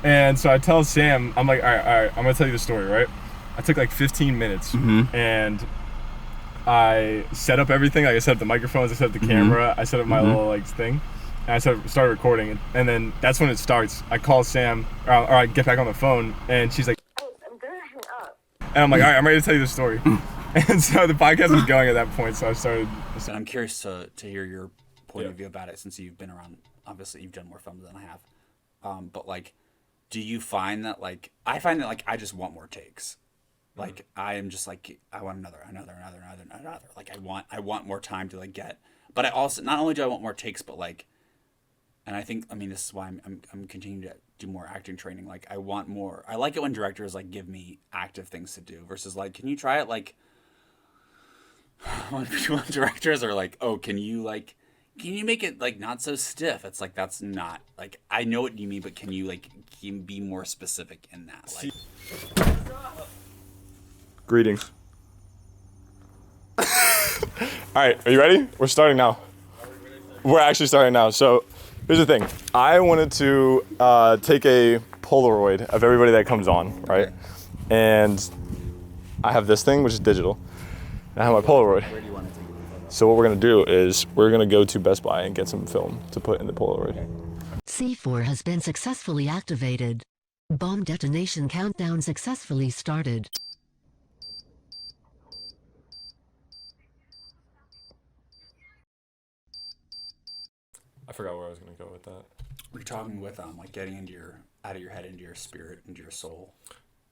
And so I tell Sam, I'm like, all right, I'm gonna tell you the story, right? I took like 15 minutes, and I set up everything. Like I set up the microphones, I set up the camera, I set up my little like thing, and I started recording. And then that's when it starts. I call Sam, or I get back on the phone, and she's like, I'm gonna hang up. And I'm like, all right, I'm ready to tell you the story. And so the podcast was going at that point, so I started. And I'm curious to hear your point of view about it, since you've been around. Obviously, you've done more films than I have. But like, do you find that like I find that like I just want more takes. Like I am just like I want another. Like I want more time to like get. But I also not only do I want more takes, but like, and I think this is why I'm continuing to do more acting training. Like I want more. I like it when directors like give me active things to do versus like, can you try it? Like when directors are like, oh, can you make it like not so stiff? It's like that's not like I know what you mean, but can you be more specific in that? Like, Greetings. All right, are you ready? We're starting now. We're actually starting now. So here's the thing. I wanted to take a Polaroid of everybody that comes on, right? And I have this thing, which is digital. And I have my Polaroid. where do you want to take it? So what we're gonna do is we're gonna go to Best Buy and get some film to put in the Polaroid. C4 has been successfully activated. Bomb detonation countdown successfully started. I forgot where I was gonna go with that. We're talking with like getting into your out of your head into your spirit, into your soul.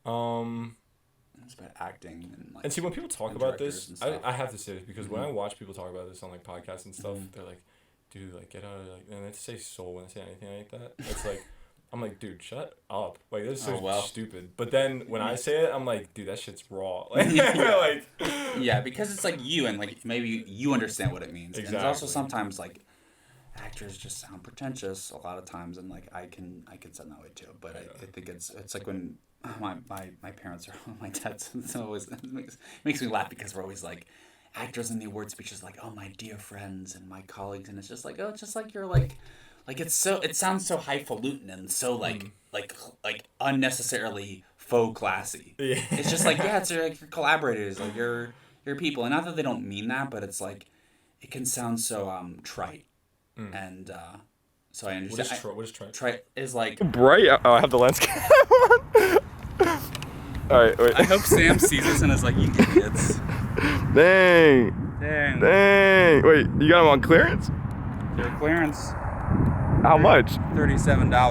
It's about acting and like. And see, when people talk about this, I have to say this because when I watch people talk about this on like podcasts and stuff, they're like, "Dude, like get out of like," and they say soul when they say anything like that. It's like, I'm like, dude, shut up. Like this is so stupid. But then when I say it, I'm like, dude, that shit's raw. Like, yeah, because it's like you and like maybe you understand what it means. Exactly. And it's also sometimes like. Actors just sound pretentious a lot of times, and like I can sound that way too. But I think it's like when my parents are my dad's it's always it makes me laugh because we're always like actors in the award speeches like, oh, my dear friends and my colleagues, and it's just like, oh, it's just like you're like it sounds so highfalutin and so like unnecessarily faux classy. Yeah. It's just like it's your collaborators, like your people, and not that they don't mean that, but it's like it can sound so trite. And so I understand. What is trite? Trite is like bright. Oh, I have the lens cam on. All right, wait. I hope Sam sees this and is like, you idiots. Dang. Wait, you got them on clearance? They're clearance. How much? $37. All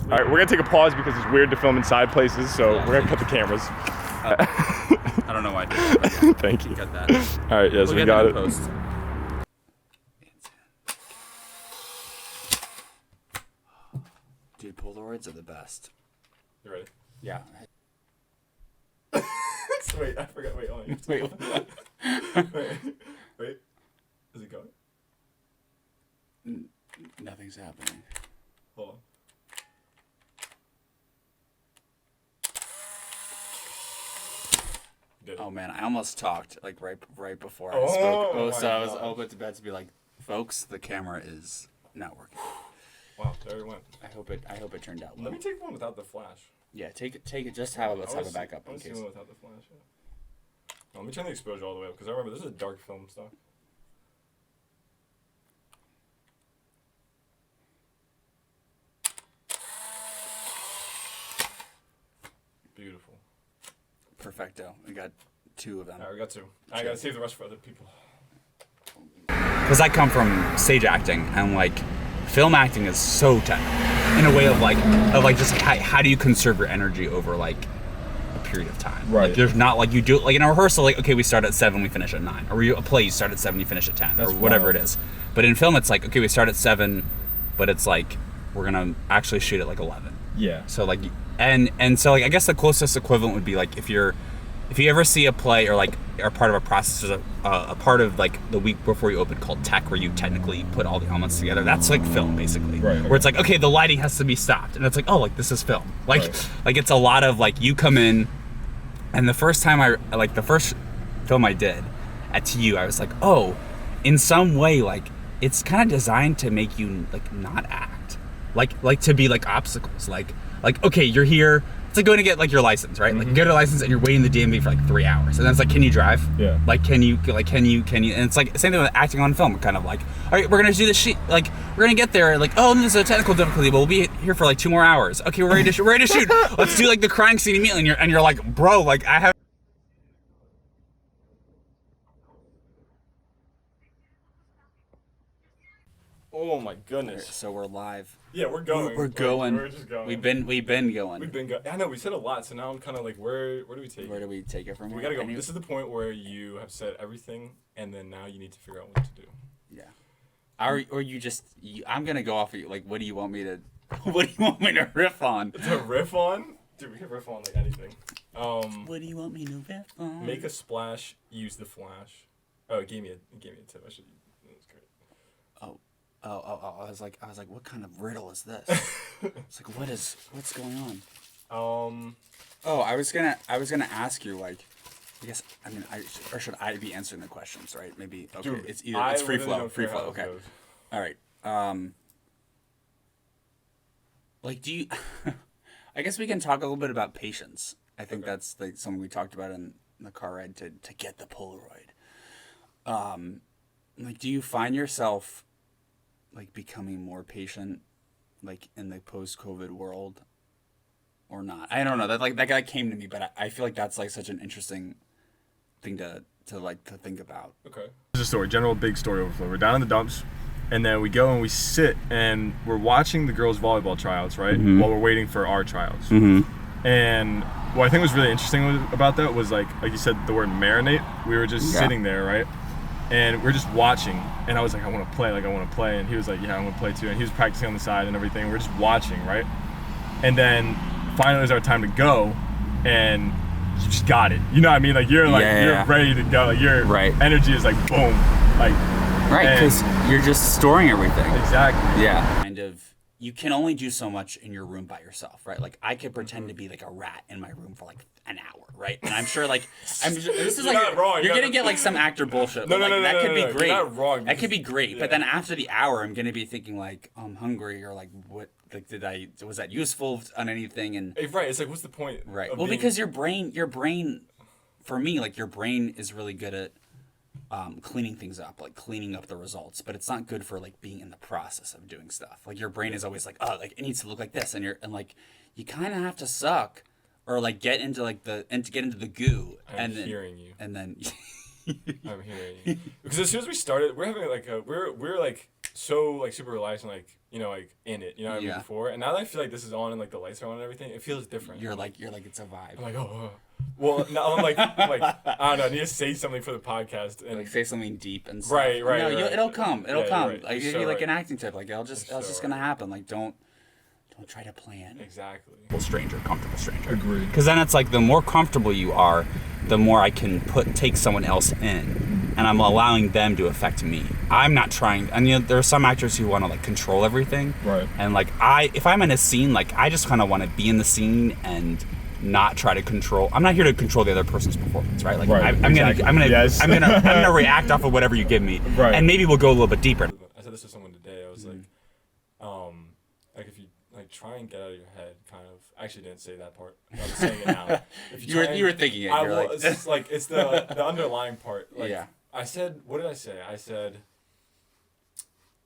right, we're gonna take a pause because it's weird to film inside places, so we're gonna cut the cameras. I don't know why I did that. Thank you. Cut that. All right, yes, we got it. Post. Dude, Polaroids are the best. You ready? Yeah. Wait, I forgot. Wait, hold on. Wait. Is it going? Nothing's happening. Hold on. Oh man, I almost talked like right before I spoke. So I was about to be like, folks, the camera is not working. Wow, there it went. I hope it turned out well. Let me take one without the flash. Yeah, take it. Just let's have it back up in case. One without the flash. Yeah. Let me turn the exposure all the way up because I remember this is a dark film stock. Beautiful. Perfecto. We got 2 of them. All right, we got 2. I gotta save the rest for other people. Because I come from stage acting and like. Film acting is so technical in a way of just like how do you conserve your energy over like a period of time? Right. Like there's not like you do like in a rehearsal like okay we start at 7 we finish at 9 or a play you start at 7 you finish at 10 or whatever it is. But in film it's like okay we start at 7 but it's like we're gonna actually shoot at like 11. Yeah. So like and so like I guess the closest equivalent would be like if you ever see a play or like are part of a process, there's a part of like the week before you open called tech where you technically put all the elements together. That's like film basically. Right. Where it's like, okay, the lighting has to be stopped. And it's like, oh, like this is film. Like it's a lot of like you come in and the first film I did at TU, I was like, oh, in some way, like it's kind of designed to make you like not act. like to be like obstacles, like okay, you're here. It's like going to get like your license, right? Like you get a license and you're waiting the DMV for like 3 hours, and then it's like, can you drive? Yeah. Like, can you? And it's like same thing with acting on film, kind of like, all right, we're gonna do this shit. Like, we're gonna get there. Like, oh, this is a technical difficulty, but we'll be here for like 2 more hours. Okay, we're ready to shoot. Let's do like the crying scene immediately. And you're like, bro, like I have. Oh my goodness. So we're live. Yeah, we're going. We're going. We're just going. We've been going. I know we said a lot, so now I'm kind of like, where do we take it? Where do we take it from? We gotta go. This is the point where you have said everything, and then now you need to figure out what to do. Yeah. Or you just. I'm gonna go off of you. Like, what do you want me to? What do you want me to riff on? To riff on? Dude, we can riff on like anything. What do you want me to riff on? Make a splash. Use the flash. Oh, it gave me a tip. I should. That was great. Oh, I was like, what kind of riddle is this? It's like, what's going on? Oh, I was gonna ask you, like, should I be answering the questions, right? Maybe, okay, dude, it's free flow, okay. Goes. All right, like, do you, I guess we can talk a little bit about patience. I think that's like something we talked about in the car ride to get the Polaroid. Like, do you find yourself like becoming more patient, like in the post-COVID world, or not? I don't know. That guy came to me, but I feel like that's like such an interesting thing to think about. Okay. There's a story, general big story overflow. We're down in the dumps, and then we go and we sit and we're watching the girls' volleyball tryouts, right? Mm-hmm. While we're waiting for our tryouts. Mm-hmm. And what I think was really interesting about that was like you said, the word marinate. We were just sitting there, right? And we're just watching, and I was like, I want to play, and he was like, yeah, I want to play too, and he was practicing on the side and everything. We're just watching, right? And then finally it was our time to go, and you just got it. You know what I mean? Like you're ready to go. Like your energy is like boom, like because you're just storing everything. Exactly. Yeah. Kind of. You can only do so much in your room by yourself, right? Like I could pretend to be like a rat in my room for like an hour, right? And I'm sure like this is you're like not wrong. You're gonna get like some actor bullshit. No, that could be great. You're not wrong. That could be great. But then after the hour, I'm gonna be thinking like I'm hungry or like what like was that useful on anything? And right, it's like what's the point? Right. Well, because your brain, for me, like your brain is really good at cleaning things up, like cleaning up the results, but it's not good for like being in the process of doing stuff. Like your brain is always like, oh, like it needs to look like this, and like you kind of have to suck or like get into the goo. I'm hearing you. And then I'm hearing you because as soon as we started, we're having like we're like so like super relaxed and like like in it, what I mean, before, and now that I feel like this is on and like the lights are on and everything, it feels different. You're like it's a vibe. I'm like well, now I'm like I don't know. I need to say something for the podcast and like say something deep and stuff. Right. No, it'll come. It'll come. Right. Like it'll be like an acting tip. Like it's just gonna happen. Like don't try to plan. Exactly. Comfortable stranger. Agreed. Because then it's like the more comfortable you are, the more I can take someone else in, and I'm allowing them to affect me. I'm not trying. And there are some actors who want to like control everything. Right. And like if I'm in a scene, like I just kind of want to be in the scene and not try to control. I'm not here to control the other person's performance, right? Like I'm gonna react off of whatever you give me, right? And maybe we'll go a little bit deeper. I said this to someone today. I was like if you like try and get out of your head, kind of. I actually didn't say that part. I'm saying it now. If you were thinking it. It's the underlying part. Like, yeah. I said, what did I say? I said,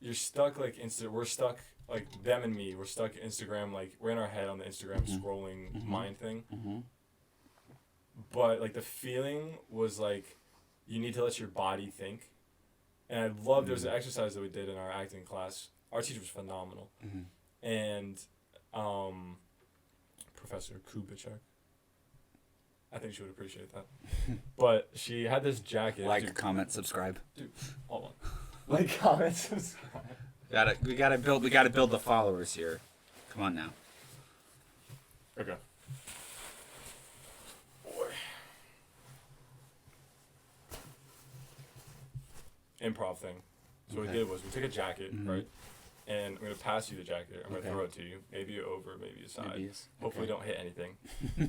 you're stuck like we're stuck. Like them and me, we're stuck at Instagram, like we're in our head on the Instagram scrolling mind thing. Mm-hmm. But like the feeling was like you need to let your body think. And I loved there was an exercise that we did in our acting class. Our teacher was phenomenal. Mm-hmm. And Professor Kubitschek, I think she would appreciate that. But she had this jacket. Comment, subscribe. Dude, hold on. Like, comment, subscribe. We gotta build the followers here. Come on now. Okay. Boy. Improv thing. So what we did was we took a jacket, right? And I'm gonna pass you the jacket. I'm gonna throw it to you. Maybe over, maybe aside. Hopefully don't hit anything.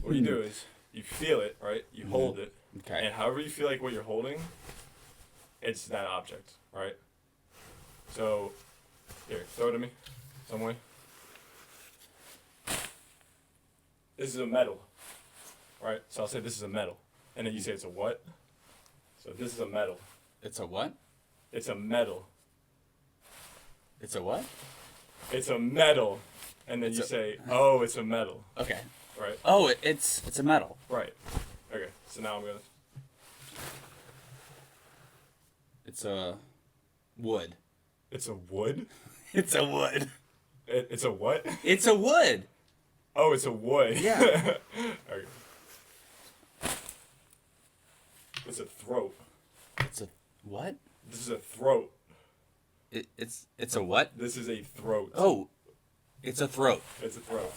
What you do is you feel it, right? You hold it. Okay. And however you feel like what you're holding, it's that object, right? So here, throw it at me, some way. this is a medal, right? So I'll say this is a medal, and then you say it's a what? So this is a medal. It's a what? It's a medal. It's a what? It's a medal, and then you say, oh, it's a medal. Okay. Right. Oh, it's a medal. Right. Okay. So now I'm gonna. It's a wood. It's a wood. It's a wood. It's a what? It's a wood. Oh, it's a wood. Yeah. Okay. It's a throat. It's a what? This is a throat. It's a what? This is a throat. Oh, it's a throat. It's a throat.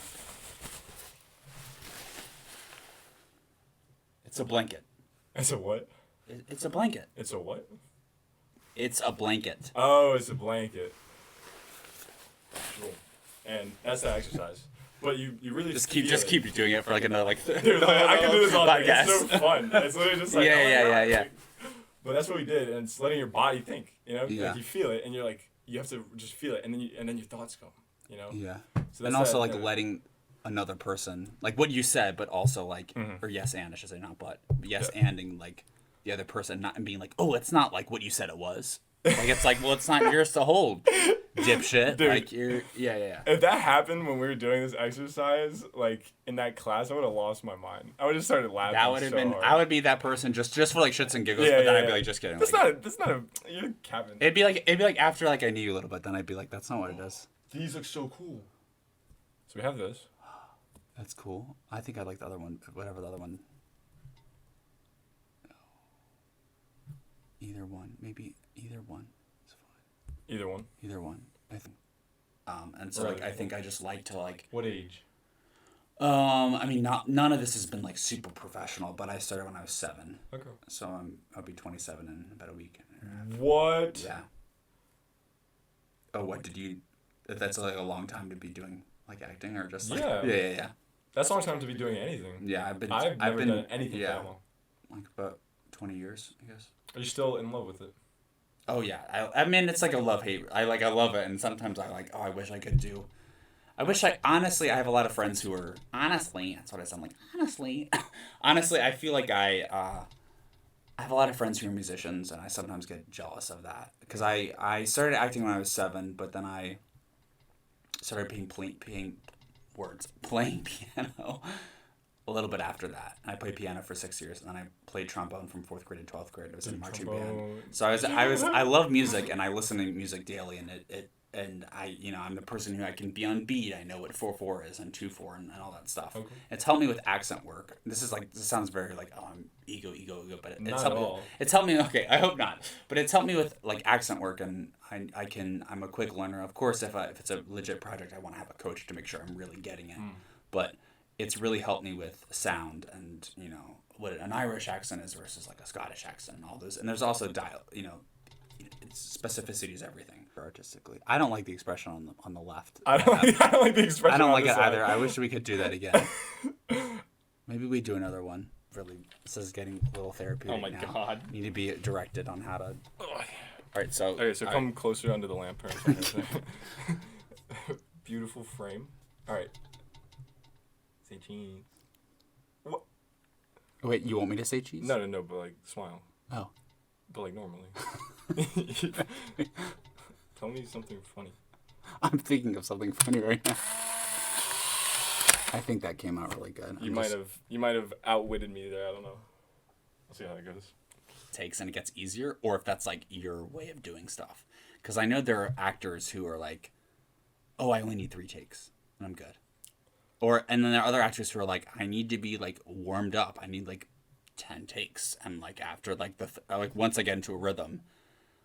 It's a blanket. It's a what? It's a blanket. It's a what? It's a blanket. Oh, it's a blanket. Cool. And that's the exercise. But you really Just keep doing it for like another like. Dude, I can do this all day. podcast. It's so fun. It's literally just like Yeah. But that's what we did, and it's letting your body think. You know, Yeah. like you feel it, and you're like you have to just feel it, and then your thoughts come. You know. Yeah. So And also like letting another person like what you said, but also like or yes and I should say not but yes anding like the other person not and being like, oh, it's not like what you said it was. Like it's like, well, it's not yours to hold, dipshit. Dude, like you're yeah. If that happened when we were doing this exercise, like in that class, I would have lost my mind. I would have started laughing. That would have so been. hard. I would be that person just for like shits and giggles. Yeah, but then yeah, I'd be yeah. like, just kidding. That's like, not a. You're Kevin. It'd be like after like I knew you a little bit, then I'd be like, that's not what it is. These look so cool. So we have this. That's cool. I think I like the other one. Whatever the other one. Either one, maybe either one. It's fine. Either one. Either one. I think. And so like I think I just like to like. What age? I mean, none of this has been like super professional, but I started when I was 7. Okay. So I'll be 27 in about a week. What? Yeah. Oh, what did you? That's like a long time to be doing like acting or just like yeah. That's a long time to be doing anything. Yeah, I've never been done anything for that long. Like about 20 years, I guess. Are you still in love with it? Oh yeah, I mean it's like a love hate. I love it, and sometimes I like I wish I could do. Honestly I have a lot of friends who are honestly that's what I sound like honestly I feel like I have a lot of friends who are musicians, and I sometimes get jealous of that because I started acting when I was 7, but then I started playing piano a little bit after that. And I played piano for 6 years, and then I played trombone from 4th grade to 12th grade. I was in a marching band. So I love music, and I listen to music daily, and I'm the person who I can be on beat. I know what 4/4 is and 2/4 and all that stuff. Okay. It's helped me with accent work. This sounds very like, oh, I'm ego, but it's not helped at all. me. It's helped me. Okay, I hope not. But it's helped me with like accent work, and I'm a quick learner. Of course, if it's a legit project, I want to have a coach to make sure I'm really getting it. But it's really helped me with sound and what an Irish accent is versus like a Scottish accent and all those. And there's also it's specificity is everything artistically. I don't like the expression on the left. I don't like the expression. I don't like it side. either. I wish we could do that again. Maybe we do another one. Really, this is getting a little therapeutic. Oh my now. God. Need to be directed on how to. All right, so. Okay, so come closer under the lamp. Beautiful frame. All right. Say cheese. What? Wait, you want me to say cheese? No, but like smile. Oh. But like normally. Tell me something funny. I'm thinking of something funny right now. I think that came out really good. You might have outwitted me there. I don't know. I'll see how that goes. Takes and it gets easier, or if that's like your way of doing stuff. Because I know there are actors who are like, oh, I only need 3 takes and I'm good. And then there are other actors who are like, I need to be like warmed up. I need like 10 takes, and like after like like once I get into a rhythm,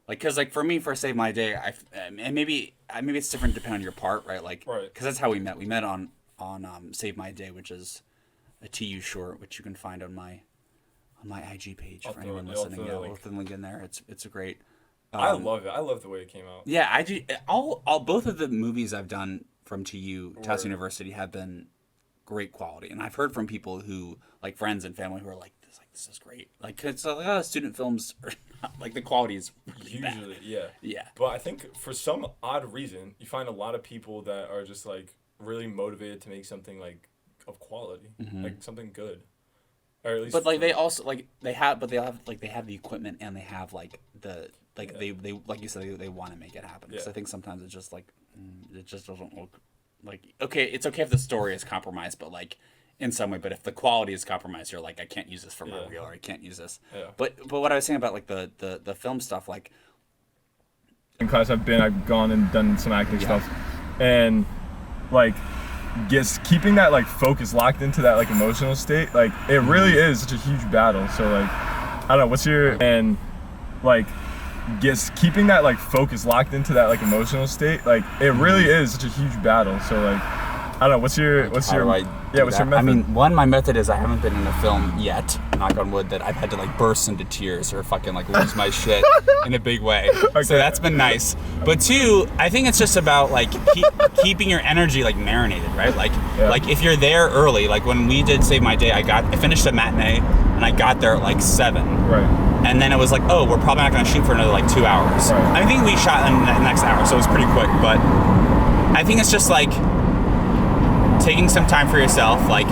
like because like for me for Save My Day, and maybe it's different depending on your part, right? Like because that's how we met. We met on Save My Day, which is a TU short, which you can find on my IG page for anyone listening. Yeah, we'll put the link in there. It's a great. I love it. I love the way it came out. Yeah, I do. All both of the movies I've done from TU, Taos University, have been great quality, and I've heard from people who like friends and family who are like, this is great. Like it's a lot of student films are not, like the quality is really usually bad. Yeah. But I think for some odd reason, you find a lot of people that are just like really motivated to make something like of quality, like something good, or at least. But like they also like they have the equipment and they have like the like they like you said they want to make it happen. Because I think sometimes it's just like it just doesn't look like okay. It's okay if the story is compromised, but like in some way. But if the quality is compromised, you're like I can't use this for my reel or I can't use this. Yeah. But what I was saying about like the film stuff like. In class I've gone and done some acting stuff, and like keeping that like focus locked into that like emotional state, like it really is such a huge battle. So like I don't know what's your and like keeping that like focus locked into that like emotional state, like it really is such a huge battle. So like I don't know what's your what's your method? I mean, my method is I haven't been in a film yet, knock on wood, that I've had to like burst into tears or fucking like lose my shit in a big way. Okay. So that's been nice. But two, I think it's just about like keeping your energy like marinated, right? Like like if you're there early, like when we did Save My Day, I finished a matinee and I got there at like 7. Right. And then it was like, oh, we're probably not gonna shoot for another like 2 hours. Right. I think we shot in the next hour, so it was pretty quick. But I think it's just like taking some time for yourself, like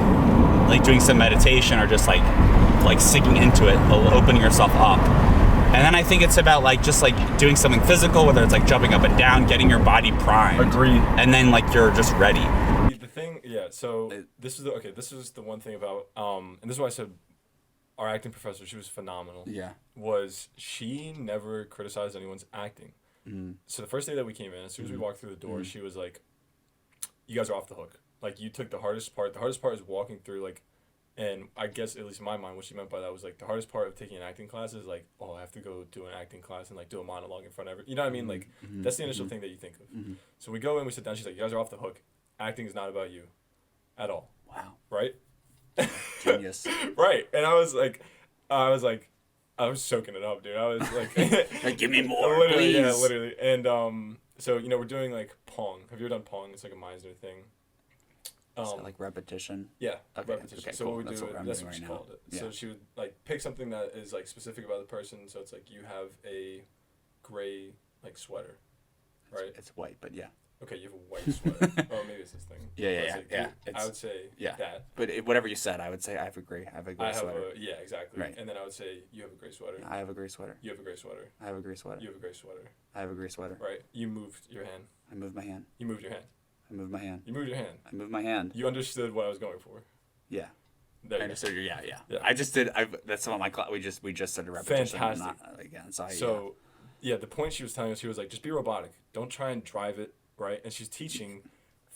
doing some meditation or just like sinking into it, opening yourself up. And then I think it's about like just like doing something physical, whether it's like jumping up and down, getting your body primed. Agreed. And then like you're just ready. The thing, so this is the one thing about and this is why I said our acting professor, she was phenomenal. Yeah. Was she never criticized anyone's acting. So the first day that we came in, as soon as we walked through the door, she was like, you guys are off the hook. Like, you took the hardest part. The hardest part is walking through, like, and I guess, at least in my mind, what she meant by that was, like, the hardest part of taking an acting class is, like, oh, I have to go do an acting class and, like, do a monologue in front of everyone. You know what I mean? Like, that's the initial thing that you think of. So we go in, we sit down, she's like, you guys are off the hook. Acting is not about you at all. Wow. Right? Genius. Right. And I was soaking it up, dude. I was like, like give me more, literally, please. Yeah, literally. And, so, you know, we're doing, like, Pong. Have you ever done Pong? It's like a Meisner thing. Is that like repetition? Yeah, okay, repetition. Okay, so cool. what we do, that's what right she now. called it. Yeah. So she would like pick something that is like specific about the person. So it's like you have a gray like sweater, right? It's white, but yeah. Okay, you have a white sweater. Oh, maybe it's this thing. Yeah. I would say that. But whatever you said, I would say I have a gray sweater. Yeah, exactly. Right. And then I would say you have a gray sweater. I have a gray sweater. You have a gray sweater. I have a gray sweater. You have a gray sweater. I have a gray sweater. Right. You moved your hand. I moved my hand. You moved your hand. I moved my hand. You moved your hand. I moved my hand. You understood what I was going for. Yeah. There I understood. Yeah. I just did. That's some of my class. We just did a repetition. Fantastic. Again. So yeah, the point she was telling us, she was like, just be robotic. Don't try and drive it, right? And she's teaching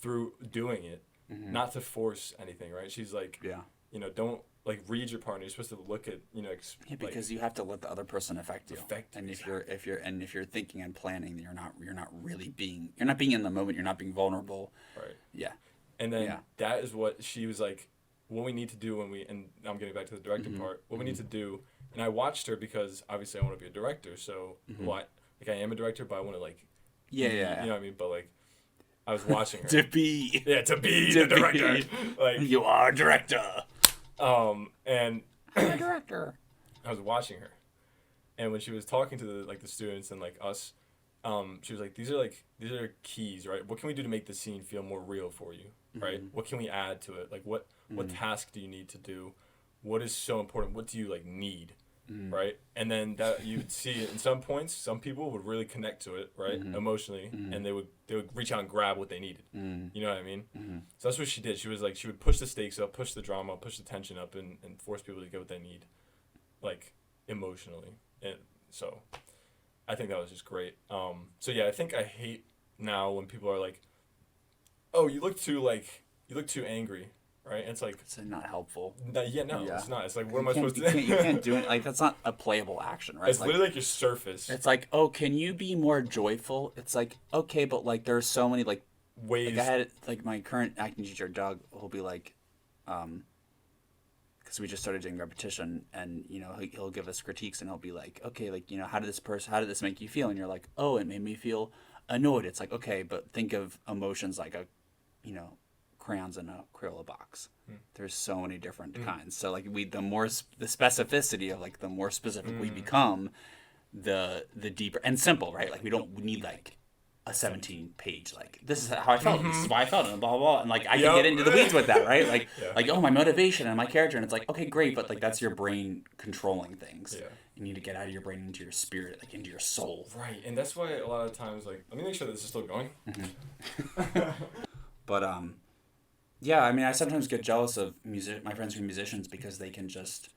through doing it, not to force anything, right? She's like, you know, don't like read your partner. You're supposed to look at, you know, because you have to let the other person affect you. And if you're thinking and planning, you're not really being in the moment. You're not being vulnerable. Right. Yeah. And then that is what she was like, what we need to do and I'm getting back to the directing part, what we need to do. And I watched her because obviously I want to be a director. So like I am a director, but I want to like, you know what I mean? But like, I was watching her. to be the director. Like, you are a director. And I'm a director. I was watching her. And when she was talking to the students and like us, she was like, these are keys, right? What can we do to make the scene feel more real for you, right? What can we add to it? Like what task do you need to do? What is so important? What do you like need, right? And then that you would see it in some points. Some people would really connect to it, right, emotionally, and they would reach out and grab what they needed. You know what I mean? So that's what she did. She was like, she would push the stakes up, push the drama, push the tension up, and force people to get what they need, like emotionally. And so I think that was just great. So yeah, I think I hate now when people are like, oh, you look too angry. Right? And it's like... It's not helpful. It's not. It's like, what am I supposed to do? You can't do it. Like, that's not a playable action, right? It's like, literally like your surface. It's like, oh, can you be more joyful? It's like, okay, but like, there's so many like... ways. Like, I had, like, my current acting teacher, Doug, will be like... Because we just started doing repetition, and, you know, he'll give us critiques, and he'll be like, okay, like, you know, how did this make you feel? And you're like, oh, it made me feel annoyed. It's like, okay, but think of emotions like you know, crayons in a Crayola box. There's so many different kinds. So like the specificity of like the more specific we become, the deeper and simple, right? Like we don't need like a 17-page, like, this is how I felt, this is why I felt, and blah, blah, blah. And, like, I can get into the weeds with that, right? Like, oh, my motivation and my character. And it's like, okay, great. But, like, that's your brain controlling things. Yeah. You need to get out of your brain into your spirit, like, into your soul. Right. And that's why a lot of times, like, let me make sure this is still going. But, yeah, I mean, I sometimes get jealous of my friends who are musicians because they can just,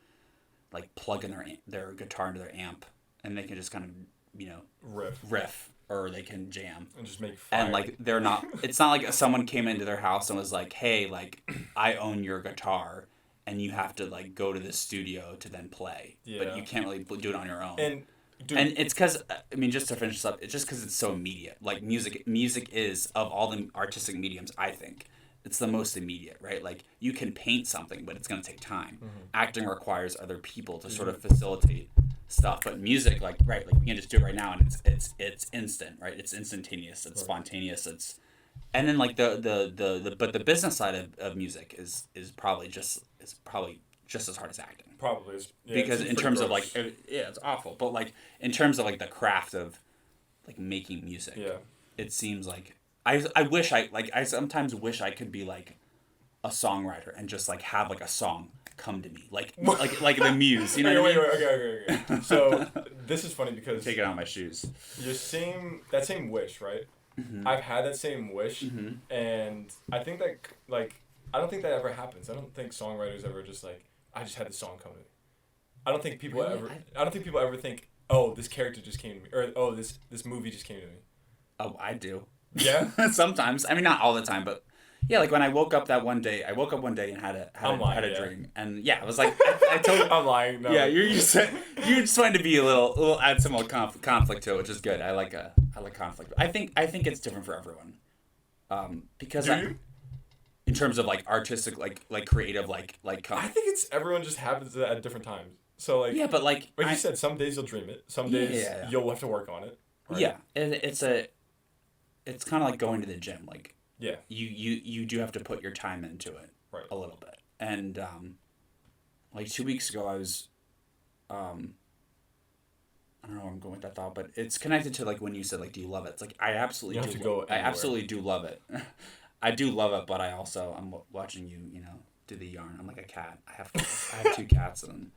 like, plug in their guitar into their amp and they can just kind of, you know, riff. Or they can jam and just make fire. And like they're not. It's not like someone came into their house and was like, "Hey, like I own your guitar, and you have to like go to the studio to then play." Yeah. But you can't really do it on your own. And it's because I mean, just to finish this up, it's just because it's so immediate. Like music is of all the artistic mediums, I think it's the most immediate, right? Like you can paint something, but it's going to take time. Acting requires other people to sort of facilitate stuff, but music, like we can just do it right now, and it's instant, right? It's instantaneous, it's spontaneous, and then like the business side of music is probably just as hard as acting. Probably, because in terms of like it's awful, but like in terms of like the craft of like making music, it seems like I sometimes wish I could be like a songwriter and just like have like a song come to me like the muse, you know. Wait, okay. So this is funny because taking out my shoes. That same wish, right? I've had that same wish, and I think that like I don't think that ever happens. I don't think songwriters ever just like I just had this song come to me. I don't think people ever think, oh, this character just came to me, or oh, this movie just came to me. Oh, I do. Yeah. Sometimes. I mean, not all the time, but. Yeah, like when I woke up one day and had a dream, and yeah, I was like, I told you, I'm lying. No. Yeah, you just wanted to be a little add some more conflict to it, which is good. I like conflict. I think it's different for everyone, because in terms of like artistic, like creative, like. I think it's everyone just happens at different times. So like. Yeah, but like you said, some days you'll dream it. Some days you'll have to work on it. Right? Yeah, and it's kind of like going to the gym, like. Yeah. You do have to put your time into it a little bit. And like 2 weeks ago I was I don't know where I'm going with that thought, but it's connected to like when you said like do you love it? It's like I absolutely do love it. I do love it, but I'm watching you do the yarn. I'm like a cat. I have 2 cats, and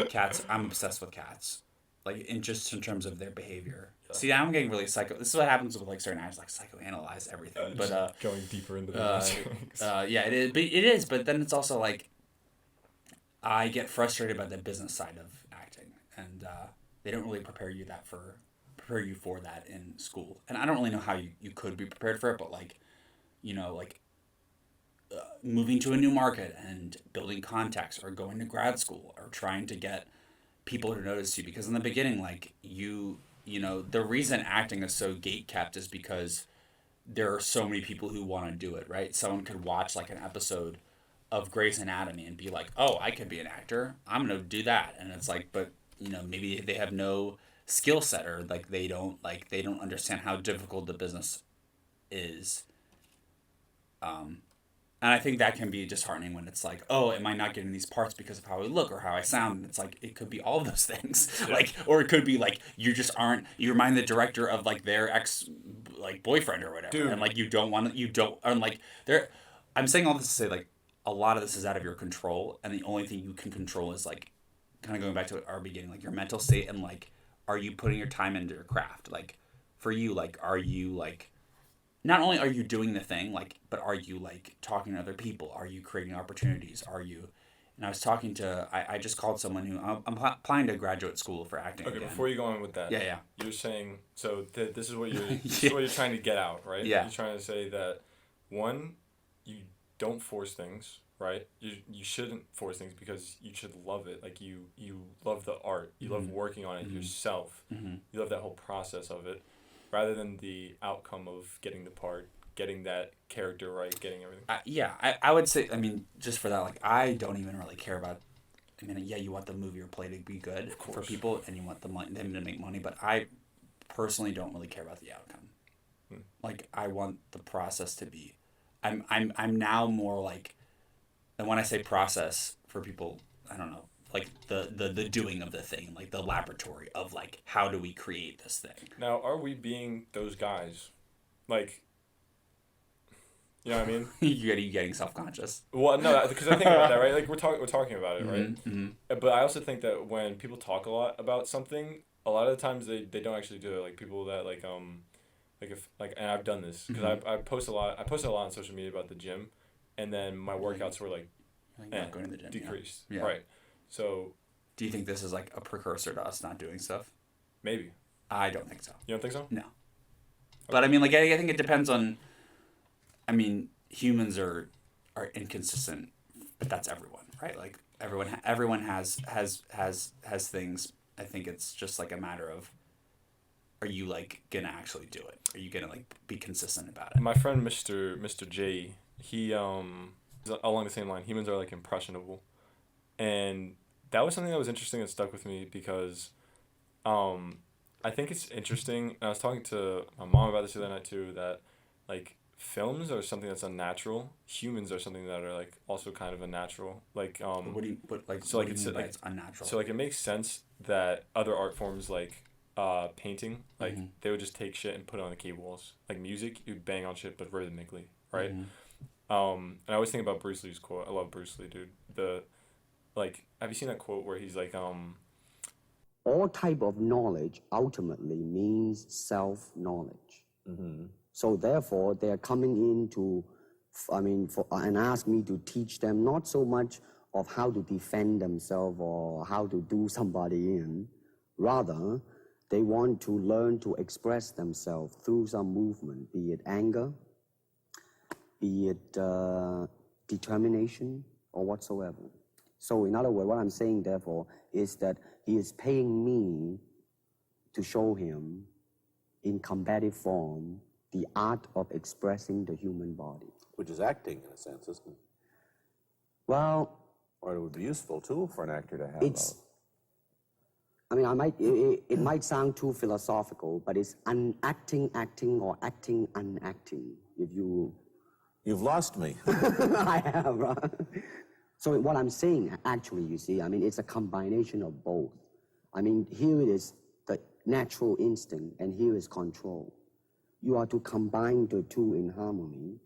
cats, I'm obsessed with cats. Like in terms of their behavior. See, I'm getting really psycho. This is what happens with like certain actors, like psychoanalyze everything. But going deeper into the yeah, it is. But then it's also like I get frustrated by the business side of acting, and they don't really prepare you for that in school. And I don't really know how you could be prepared for it, but like, moving to a new market and building contacts, or going to grad school, or trying to get people to notice you, because in the beginning, like the reason acting is so gatekept is because there are so many people who want to do it, right? Someone could watch like an episode of Grey's Anatomy and be like, oh, I could be an actor, I'm gonna do that. And it's like, but maybe they have no skill set, or like they don't understand how difficult the business is. And I think that can be disheartening when it's like, oh, am I not getting these parts because of how I look or how I sound? And it's like, it could be all of those things. Yeah. Like, or it could be like, you remind the director of like their ex, like boyfriend or whatever. Dude. And like, I'm saying all this to say like, a lot of this is out of your control. And the only thing you can control is like, kind of going back to our beginning, like your mental state, and like, are you putting your time into your craft? Like for you, like, are you like, not only are you doing the thing, like, but are you like talking to other people? Are you creating opportunities? And I was talking to, I just called someone who, I'm applying to graduate school for acting. Okay, again. Before you go on with that. Yeah. You're saying, so this is what you're trying to get out, right? Yeah. You're trying to say that, one, you don't force things, right? You shouldn't force things because you should love it. Like you love the art. You love working on it yourself. You love that whole process of it, rather than the outcome of getting the part, getting that character right, getting everything. I would say, I mean, just for that, like, I don't even really care about, I mean, yeah, you want the movie or play to be good for people, and you want them to make money, but I personally don't really care about the outcome. Like, I want the process to be, I'm now more like, and when I say process for people, I don't know, like the doing of the thing, like the laboratory of like, how do we create this thing? Now, are we being those guys like, you know what I mean? You getting self-conscious. Well, no, because I think about that, right? Like we're talking about it, right? Mm-hmm. But I also think that when people talk a lot about something, a lot of the times they don't actually do it. Like people that like if like, and I've done this because I post a lot. I posted a lot on social media about the gym, and then my workouts were like not going to the gym, decreased. Yeah. Right. So. Do you think this is like a precursor to us not doing stuff? Maybe. I don't think so. You don't think so? No. Okay. But I mean, like I think it depends on. I mean, humans are inconsistent, but that's everyone, right? Like everyone has things. I think it's just like a matter of, are you like gonna actually do it? Are you gonna like be consistent about it? My friend Mr. J, he along the same line. Humans are like impressionable, and that was something that was interesting and stuck with me because, I think it's interesting. I was talking to my mom about this the other night too. That, like, films are something that's unnatural. Humans are something that are like also kind of unnatural. Like What do you like? so like what do it's you mean by like it's unnatural? so like it makes sense that other art forms like painting, like they would just take shit and put it on the cave walls. Like music, you'd bang on shit but rhythmically, right? And I always think about Bruce Lee's quote. I love Bruce Lee, dude. Have you seen that quote where he's like all type of knowledge ultimately means self-knowledge. So therefore, they are coming in to, and ask me to teach them not so much of how to defend themselves or how to do somebody in. Rather, they want to learn to express themselves through some movement, be it anger, be it determination, or whatsoever. So in other words, what I'm saying, therefore, is that he is paying me to show him in combative form the art of expressing the human body. Which is acting, in a sense, isn't it? Well, Or it would be useful, too, for an actor to have it's, it might sound too philosophical, but it's acting, or acting, unacting, if you... You've lost me. I have, right? So what I'm saying, actually, you see, it's a combination of both. Here it is the natural instinct, and here is control. You are to combine the two in harmony.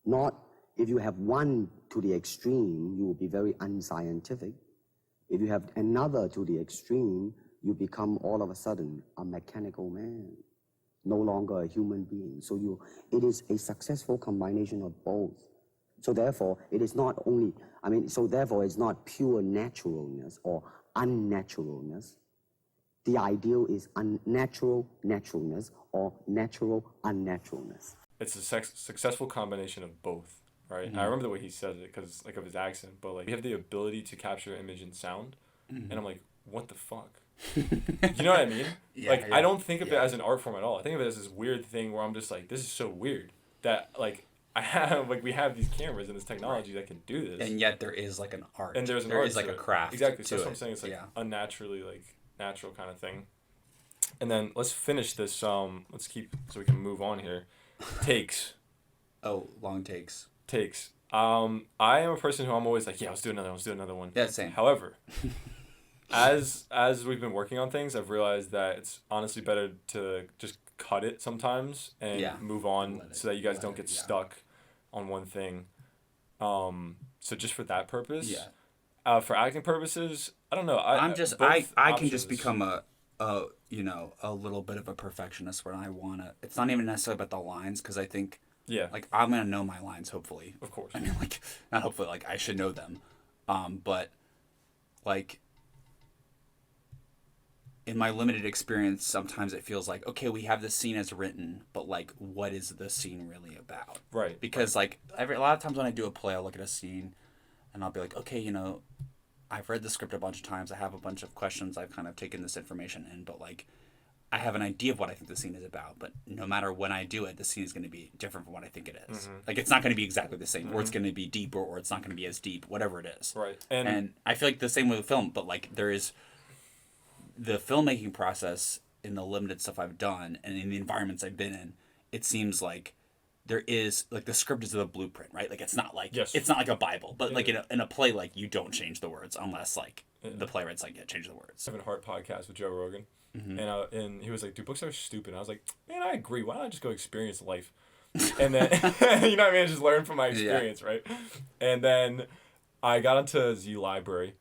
Not, if you have one to the extreme, you will be very unscientific. If you have another to the extreme, you become all of a sudden a mechanical man, no longer a human being. So it is a successful combination of both. So therefore, it is not only, therefore it's not pure naturalness or unnaturalness. The ideal is unnatural naturalness or natural unnaturalness. it's a successful combination of both, right? And I remember the way he says it because like of his accent, but like we have the ability to capture image and sound, and I'm like, what the fuck? You know what I mean? I don't think of it as an art form at all. I think of it as this weird thing where I'm just like, this is so weird that like we have these cameras and this technology that can do this, and yet there is like an art, and there is like a craft. Exactly. So that's what I'm saying. It's like unnaturally like natural kind of thing. And then let's finish this. Let's keep so we can move on here. Takes. Oh, long takes. Takes. I am a person who I'm always like, yeah, let's do another one. Yeah, same. However, as we've been working on things, I've realized that it's honestly better to just cut it sometimes and move on so that you guys don't get stuck on one thing. So just for that purpose. Yeah. For acting purposes, I don't know. I can just become a little bit of a perfectionist where I wanna. It's not even necessarily about the lines because I think. Yeah. Like I'm gonna know my lines hopefully. Of course. I mean, like not hopefully, like I should know them, but like in my limited experience, sometimes it feels like okay, we have this scene as written, but like what is the scene really about? Right. Because like a lot of times when I do a play, I'll look at a scene, and I'll be like, okay, I've read the script a bunch of times. I have a bunch of questions. I've kind of taken this information in, but like, I have an idea of what I think the scene is about. But no matter when I do it, the scene is going to be different from what I think it is. Mm-hmm. Like, it's not going to be exactly the same, or it's going to be deeper, or it's not going to be as deep, whatever it is. Right. And I feel like the same with film, but like, there is the filmmaking process in the limited stuff I've done and in the environments I've been in. It seems like there is like the script is the blueprint, right? Like it's not like it's not like a Bible, but like in a play, like you don't change the words unless like the playwright's like, yeah, change the words. Having a Heart podcast with Joe Rogan, and he was like, "Dude, books are stupid." And I was like, "Man, I agree. Why don't I just go experience life?" And then you know what I mean, just learn from my experience, right? And then I got into Z Library.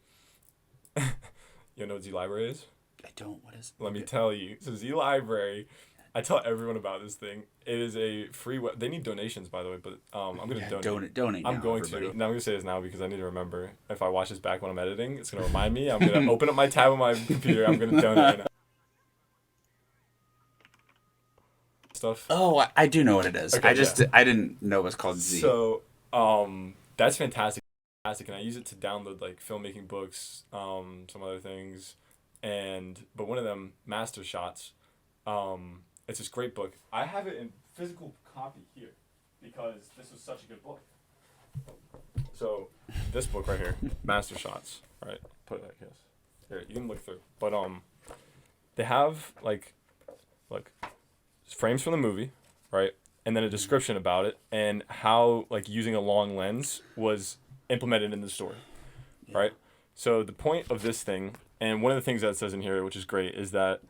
You know what Z Library is? I don't. What is? Let me tell you. So Z Library, I tell everyone about this thing. It is a free web. They need donations, by the way, but I'm gonna donate. Donate. I'm now, going everybody. to. Now I'm gonna say this now because I need to remember. If I watch this back when I'm editing, it's gonna remind me. I'm gonna open up my tab on my computer. I'm gonna donate now. Stuff. Oh, I do know what it is. Okay, I didn't know it was called Z. So, that's fantastic. And I use it to download like filmmaking books, some other things, but one of them, Master Shots, it's this great book. I have it in physical copy here because this was such a good book. So this book right here, Master Shots, right? Put it like this. Here, you can look through. But they have like, look, frames from the movie, right? And then a description about it and how like using a long lens was implemented in the story, right? So the point of this thing, and one of the things that it says in here, which is great, is that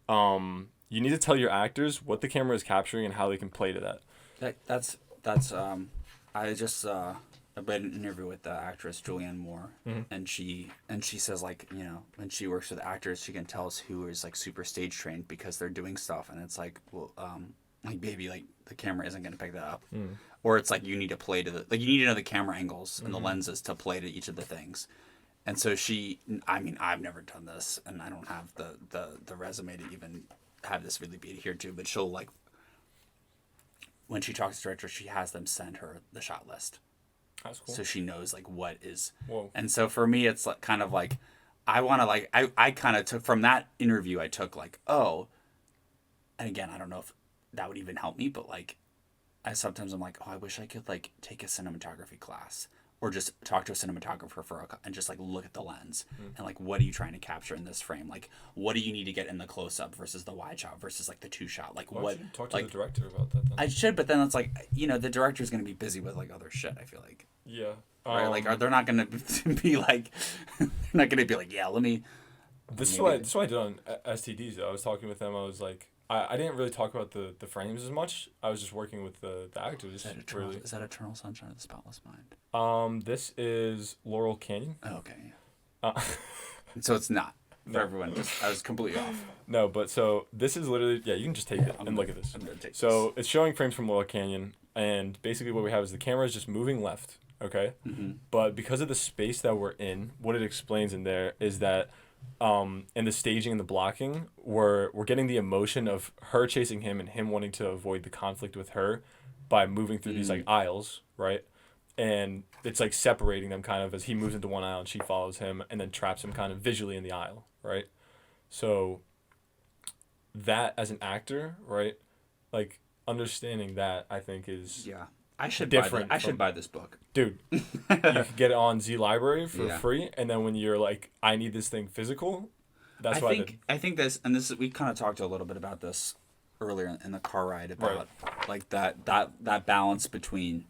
you need to tell your actors what the camera is capturing and how they can play to that. That's I just I read an interview with the actress Julianne Moore, and she says like, you know, when she works with actors, she can tell us who is like super stage trained because they're doing stuff, and it's like, well, like maybe like the camera isn't gonna pick that up, or it's like you need to play to the you need to know the camera angles and the lenses to play to each of the things. And so I mean, I've never done this, and I don't have the resume to even have this really be adhered to, but she'll like, when she talks to directors, she has them send her the shot list. That's cool. So she knows like what is. Whoa. And so for me, it's like kind of like, I want to like, I kind of took from that interview, I took like, oh, and again, I don't know if that would even help me, but like, sometimes I'm like, oh, I wish I could like take a cinematography class or just talk to a cinematographer and just like look at the lens and like, what are you trying to capture in this frame? Like, what do you need to get in the close up versus the wide shot versus like the two shot? Like, Why what? don't you talk to like, the director about that then? I should, but then it's like, you know, the director's going to be busy with like other shit, I feel like. Yeah. Right? Like, they're not going to be like, they're not going to be like, yeah, let me. This is what I did on STDs though. I was talking with them. I was like, I didn't really talk about the frames as much. I was just working with the actors. Is that Eternal Sunshine of the Spotless Mind? This is Laurel Canyon. Oh, okay. So it's not for everyone. I was completely off. No, but so this is literally, yeah, you can just take it and look at this. I'm gonna take So it's showing frames from Laurel Canyon, and basically what we have is the camera is just moving left, okay? But because of the space that we're in, what it explains in there is that in the staging and the blocking, we're getting the emotion of her chasing him and him wanting to avoid the conflict with her by moving through these like aisles, right? And it's like separating them kind of as he moves into one aisle and she follows him and then traps him kind of visually in the aisle, right? So that as an actor, right? Like understanding that I think is I should different. I should buy this book, dude. You can get it on Z Library for Yeah. free, and then when you're like, I need this thing physical, that's what I did. I think this, and this we kind of talked a little bit about this earlier in the car ride about like that balance between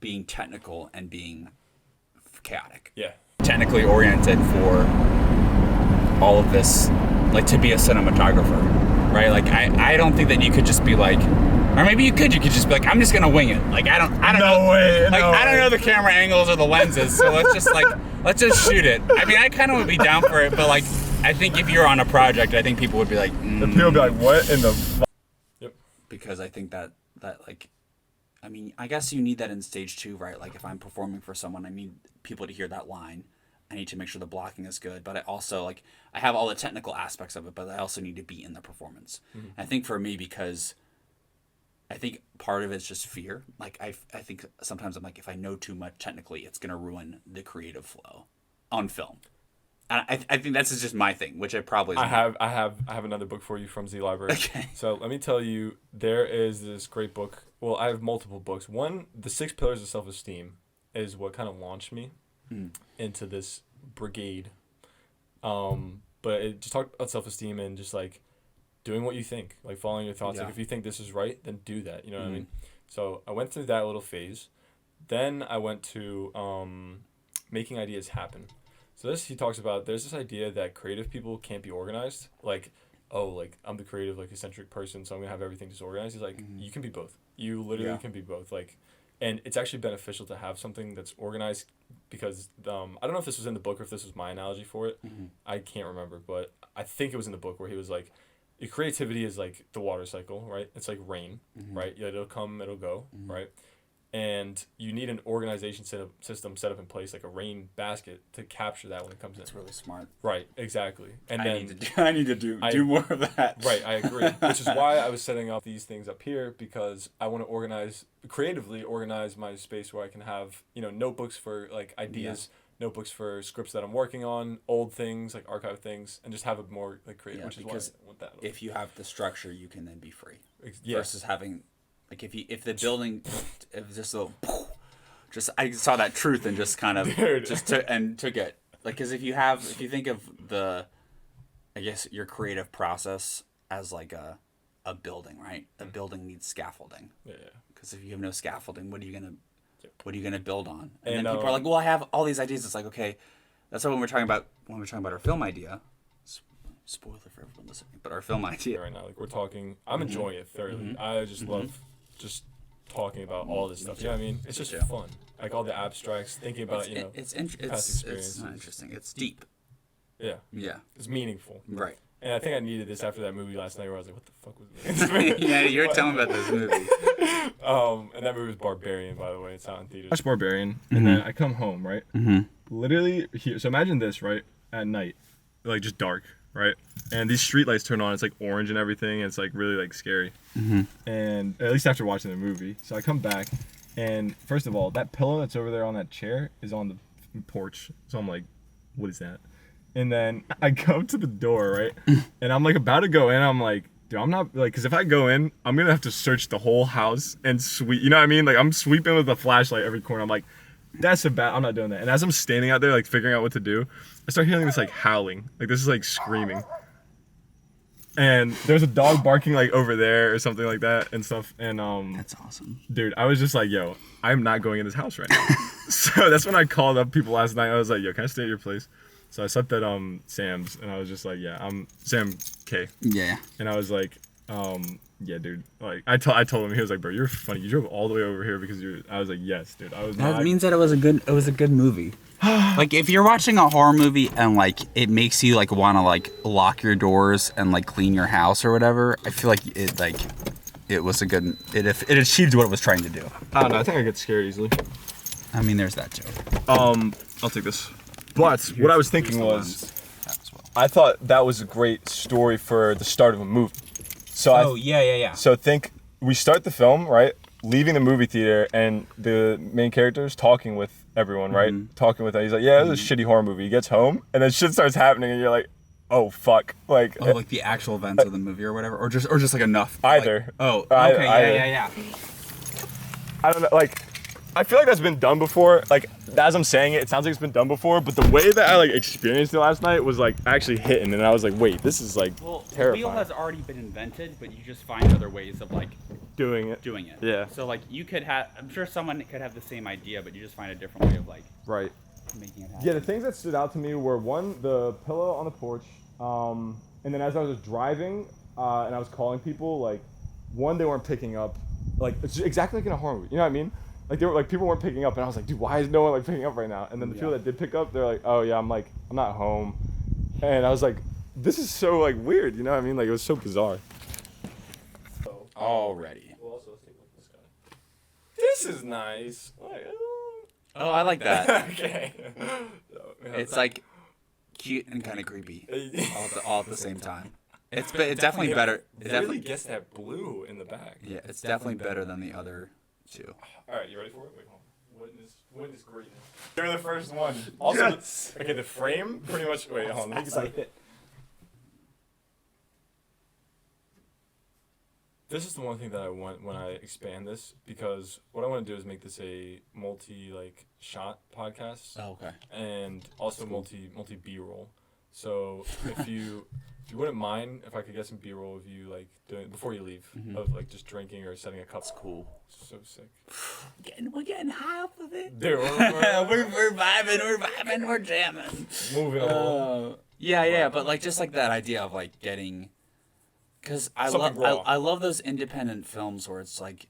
being technical and being chaotic. Yeah. Technically oriented for all of this, like to be a cinematographer, right? Like I don't think that you could just be like, or maybe you could just be like, I'm just gonna wing it. Like I don't know. Way, like I don't know the camera angles or the lenses, so let's just shoot it. I mean, I kind of would be down for it, but like I think if you're on a project, I think people would be like, The people would be like, what in the Yep. Because I think that like, I mean, I guess you need that in stage 2, right? Like if I'm performing for someone, I need people to hear that line. I need to make sure the blocking is good, but I also like, I have all the technical aspects of it, but I also need to be in the performance. I think for me, because I think part of it's just fear. Like I think sometimes I'm like, if I know too much technically, it's gonna ruin the creative flow on film. And I think that's just my thing, which I probably I have another book for you from Z Library. Okay. So let me tell you, there is this great book. Well, I have multiple books. One, The 6 Pillars of Self-Esteem, is what kind of launched me into this brigade. But it just talked about self-esteem and just like doing what you think, like following your thoughts. Yeah. Like if you think this is right, then do that. You know what I mean? So I went through that little phase. Then I went to Making Ideas Happen. So this, he talks about, there's this idea that creative people can't be organized. Like, oh, like, I'm the creative, like, eccentric person, so I'm going to have everything disorganized. He's like, you can be both. You literally can be both. Like, and it's actually beneficial to have something that's organized because, I don't know if this was in the book or if this was my analogy for it. I can't remember, but I think it was in the book where he was like, your creativity is like the water cycle, right? It's like rain, right? Yeah, it'll come, it'll go, right? And you need an organization system set up in place, like a rain basket, to capture that when it comes in. That's really smart. Right, exactly. And I need to do more of that. Right, I agree. Which is why I was setting up these things up here, because I want to creatively organize my space where I can have, notebooks for like ideas, notebooks for scripts that I'm working on, old things, like archive things, and just have it more like creative, which is why I want that. If you have the structure, you can then be free. Versus having, like, if the building, if just a, I saw that truth and just kind of took it. Like, because if you think of I guess your creative process as like a building, right? A building needs scaffolding. Yeah. Because if you have no scaffolding, what are you gonna build on? And then people are like, well, I have all these ideas. It's like, okay, that's why when we're talking about our film idea. Spoiler for everyone listening, but our film idea right now, like, we're talking, I'm enjoying it thoroughly. I just love just talking about all this stuff. You know what I mean? It's just fun. Like all the abstracts, thinking about, it's past experiences. It's not interesting. It's deep. Yeah. Yeah. It's meaningful. Right. And I think I needed this after that movie last night where I was like, what the fuck was this? Yeah, you're telling me about this movie. And that movie was Barbarian, by the way. It's out in theaters. I watched Barbarian, and then I come home, right? Literally, so imagine this, right? At night, like just dark, right? And these street lights turn on. It's like orange and everything. And it's like really like scary. And at least after watching the movie. So I come back, and first of all, that pillow that's over there on that chair is on the porch. So I'm like, what is that? And then I come to the door, right? And I'm like about to go in. I'm like, dude, I'm not like, because if I go in, I'm going to have to search the whole house and sweep. You know what I mean? Like, I'm sweeping with a flashlight every corner. I'm like, I'm not doing that. And as I'm standing out there, like, figuring out what to do, I start hearing this, like, howling. Like, this is, like, screaming. And there's a dog barking, like, over there or something like that and stuff. And, that's awesome. Dude, I was just like, yo, I'm not going in this house right now. So that's when I called up people last night. I was like, yo, can I stay at your place? So I slept at Sam's, and I was just like, yeah, I'm Sam K. Yeah. And I was like, yeah, dude. Like, I told him, he was like, bro, you're funny. You drove all the way over here because you're. I was like, yes, dude. I was. That means that it was a good movie. Like, if you're watching a horror movie and like it makes you like want to like lock your doors and like clean your house or whatever, I feel like it was a good. It achieved what it was trying to do. I don't know. I think I get scared easily. I mean, there's that too. I'll take this. But what I was thinking was, I thought that was a great story for the start of a movie. So yeah. So we start the film, right? Leaving the movie theater, and the main character's talking with everyone, right? Talking with them. He's like, yeah, this is a shitty horror movie. He gets home, and then shit starts happening, and you're like, oh, fuck. Like the actual events of the movie or whatever? Or just like enough? Either. Like, okay, yeah. I don't know, like, I feel like that's been done before. Like, as I'm saying it sounds like it's been done before, but the way that I like experienced it last night was like actually hitting, and I was like, wait, this is like terrifying. The wheel has already been invented, but you just find other ways of like doing it. Yeah. So like you could have, I'm sure someone could have the same idea, but you just find a different way of like making it happen. Yeah, the things that stood out to me were one, the pillow on the porch, and then as I was driving and I was calling people, like, one, they weren't picking up, like, it's exactly like in a horror movie. You know what I mean? Like, they were like, people weren't picking up, and I was like, dude, why is no one like picking up right now? And then the people that did pick up, they're like, oh yeah, I'm not home. And I was like, this is so like weird, you know what I mean? Like, it was so bizarre. Already. Well, also, let's take a look at this guy. This is nice. Like, oh, I like that. Okay. It's like cute and kind of creepy all at the same time. It's definitely better. It really gets that blue in the back. Yeah, it's definitely better than the other two. All right, you ready for it? Wait, hold on. Witness greatness. They're the first one. Also, yes. Okay, the frame pretty much. Wait, hold on. This is the one thing that I want when I expand this, because what I want to do is make this a multi-shot podcast. Oh, okay. And also multi B-roll. So if you wouldn't mind if I could get some B-roll of you like doing before you leave, of like just drinking or setting a cup. That's cool. So sick. We're getting high off of it. Dude, we're vibing vibing, we're jamming. Moving on. Yeah, but like just like that idea of like getting, because I love those independent films where it's like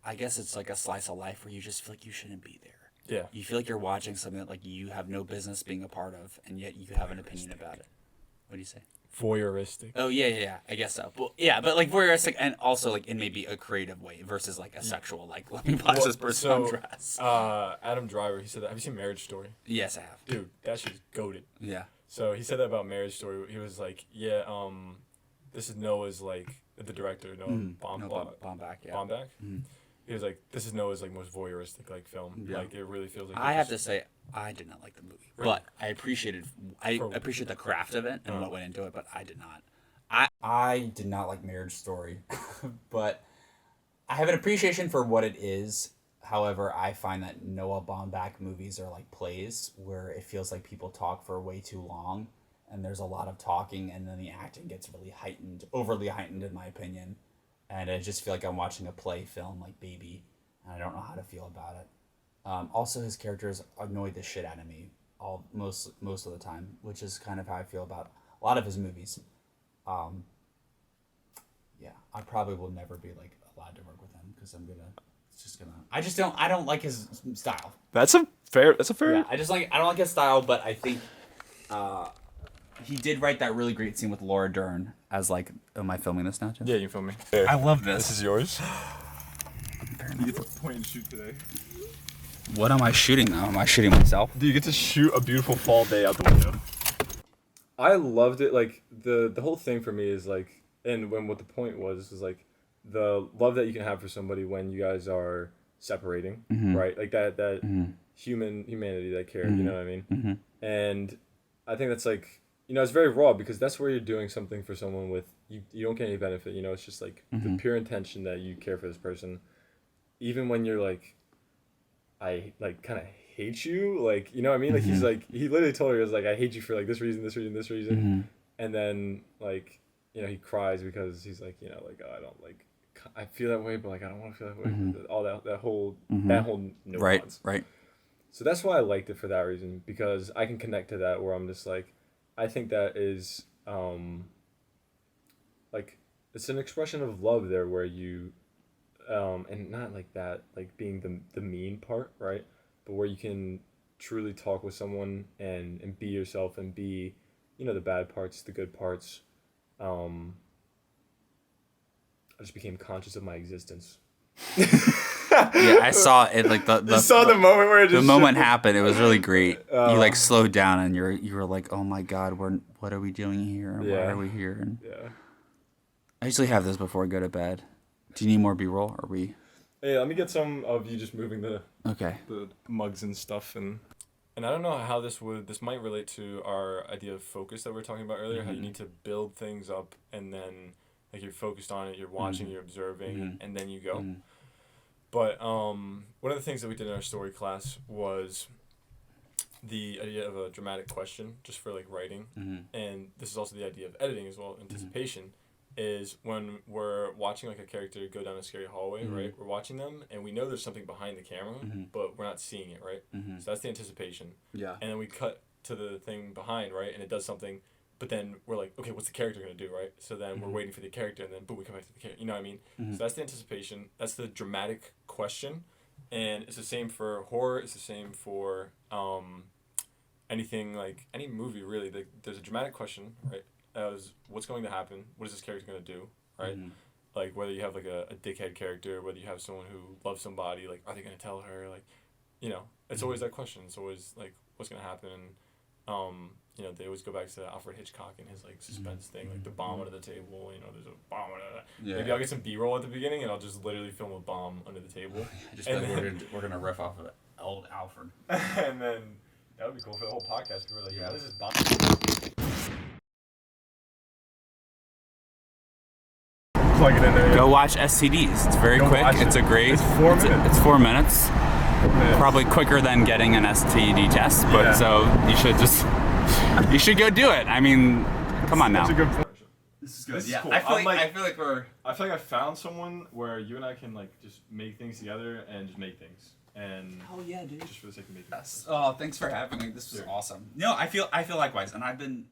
I guess it's like a slice of life where you just feel like you shouldn't be there. Yeah. You feel like you're watching something that like you have no business being a part of, and yet you have an opinion about it. What do you say? Voyeuristic. Oh yeah, I guess so. Well, yeah, but like voyeuristic, and also like in maybe a creative way versus like a sexual, like let me watch this person undress. Adam Driver, he said that. Have you seen Marriage Story? Yes, I have. Dude, that shit's goated. Yeah. So he said that about Marriage Story. He was like, yeah, this is Noah's like the director, Noah Baumbach. Yeah. Baumbach. He was like, this is Noah's like most voyeuristic like film. Yeah. Like it really feels like. I have to say, I did not like the movie, but I appreciate the craft of it and what went into it, but I did not. I did not like Marriage Story, but I have an appreciation for what it is. However, I find that Noah Baumbach movies are like plays where it feels like people talk for way too long, and there's a lot of talking, and then the acting gets really overly heightened in my opinion. And I just feel like I'm watching a play film like Baby, and I don't know how to feel about it. Also, his characters annoyed the shit out of me most of the time, which is kind of how I feel about a lot of his movies. Yeah, I probably will never be like allowed to work with him because I don't like his style. That's a fair. Yeah, I don't like his style, but I think he did write that really great scene with Laura Dern as like, am I filming this now, Tim? Yeah, you film me. I love this. This is yours. You get to point and shoot today. What am I shooting now? Am I shooting myself? Do you get to shoot a beautiful fall day out the window? I loved it. Like the whole thing for me is like, and what the point was like the love that you can have for somebody when you guys are separating, right? Like that humanity, that care. You know what I mean? And I think that's like, it's very raw because that's where you're doing something for someone with you don't get any benefit. It's just like the pure intention that you care for this person, even when you're like, I like kind of hate you, like, you know what I mean? Like he's like, he literally told her, he was like, I hate you for like this reason, and then like, he cries because he's like, like, oh, I don't like, I feel that way, but like I don't want to feel that way. All that whole nuance. Right. So that's why I liked it for that reason, because I can connect to that where I'm just like, I think that is like it's an expression of love there where you and not like that like being the mean part, right? But where you can truly talk with someone and be yourself and be, the bad parts, the good parts. I just became conscious of my existence. Yeah, I saw it. Like you saw the moment where it just the moment happened. It was really great. You like slowed down and you were like, oh my god, what are we doing here? Yeah. Why are we here? And yeah. I usually have this before I go to bed. Do you need more B-roll? Are we? Hey, let me get some of you just moving the mugs and stuff and I don't know how this might relate to our idea of focus that we were talking about earlier. How you need to build things up and then like you're focused on it, you're watching, you're observing, and then you go. But one of the things that we did in our story class was the idea of a dramatic question, just for like writing, and this is also the idea of editing as well. Anticipation is when we're watching like a character go down a scary hallway, right? We're watching them, and we know there's something behind the camera, but we're not seeing it, right? So that's the anticipation. Yeah. And then we cut to the thing behind, right? And it does something. But then we're like, okay, what's the character going to do, right? So then we're waiting for the character, and then boom, we come back to the character. You know what I mean? So that's the anticipation. That's the dramatic question. And it's the same for horror. It's the same for anything, like any movie, really. There's a dramatic question, right? As what's going to happen? What is this character going to do, right? Like whether you have like a dickhead character, whether you have someone who loves somebody, like are they going to tell her? Like, it's always that question. It's always like what's going to happen. They always go back to Alfred Hitchcock and his like suspense thing, like the bomb under the table. There's a bomb under that. Yeah. Maybe I'll get some B-roll at the beginning and I'll just literally film a bomb under the table. We're gonna riff off of old Alfred. And then that would be cool for the whole podcast. People are like, yeah, this is bomb. Plug it in there. Go watch STDs. It's very quick. It's a great. It's 4 minutes. It's 4 minutes. Probably quicker than getting an STD test, but so you should go do it. I mean, come on now. That's a good point. This is good. This is cool. I feel like I found someone where you and I can like just make things together and just make things. and Oh yeah, dude. just for the sake of making. Yes. Oh, thanks for having me. This was awesome. No, I feel likewise, and I've been